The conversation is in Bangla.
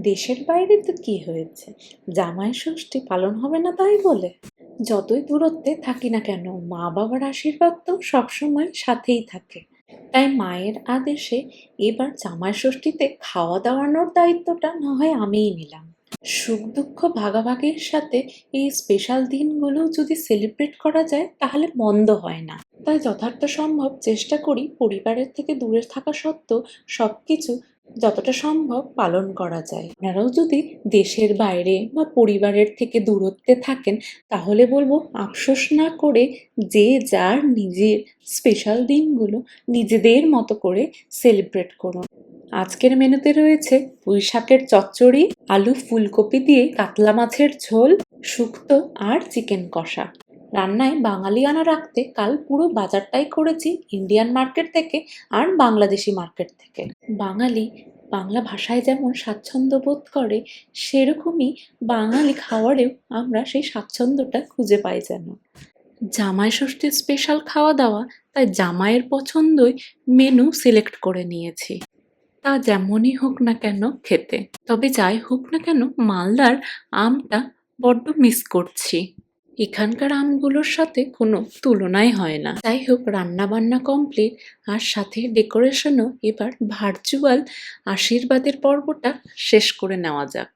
দেশের বাইরে তো কি হয়েছে, জামাই ষষ্ঠী পালন হবে না তাই বলে? যতই দূরত্বে থাকি না কেন, মা বাবার আশীর্বাদ তো সবসময় সাথেই থাকে। তাই মায়ের আদেশে এবার জামাই ষষ্ঠীতে খাওয়া দাওয়ানোর দায়িত্বটা না হয় আমিই নিলাম। সুখ দুঃখ ভাগাভাগির সাথে এই স্পেশাল দিনগুলো যদি সেলিব্রেট করা যায় তাহলে মন্দ হয় না। তাই যথার্থ সম্ভব চেষ্টা করি পরিবারের থেকে দূরে থাকা সত্ত্বেও সবকিছু যতটা সম্ভব পালন করা যায়। আপনারাও যদি দেশের বাইরে বা পরিবারের থেকে দূরত্বে থাকেন তাহলে বলবো আফসোস না করে যে যার নিজের স্পেশাল দিনগুলো নিজেদের মতো করে সেলিব্রেট করুন। আজকের মেনুতে রয়েছে পুঁই শাকের চচ্চড়ি, আলু ফুলকপি দিয়ে কাতলা মাছের ঝোল, শুক্তো আর চিকেন কষা। রান্নায় বাঙালিয়ানা রাখতে কাল পুরো বাজারটাই করেছি ইন্ডিয়ান মার্কেট থেকে আর বাংলাদেশি মার্কেট থেকে। বাঙালি বাংলা ভাষায় যেমন স্বাচ্ছন্দ্য বোধ করে, সেরকমই বাঙালি খাওয়ারেও আমরা সেই স্বাচ্ছন্দ্যটা খুঁজে পাই যেন। জামাই ষষ্ঠীর স্পেশাল খাওয়া দাওয়া, তাই জামাইয়ের পছন্দই মেনু সিলেক্ট করে নিয়েছি। তা যেমনই হোক না কেন খেতে, তবে যাই হোক না কেন মালদার আমটা বড্ড মিস করছি। এখানকার আমগুলোর সাথে কোনো তুলনাই হয় না। যাই হোক, রান্না বান্না কমপ্লিট, আর সাথে ডেকোরেশনও। এবার ভার্চুয়াল আশীর্বাদের পর্বটা শেষ করে নেওয়া যাক।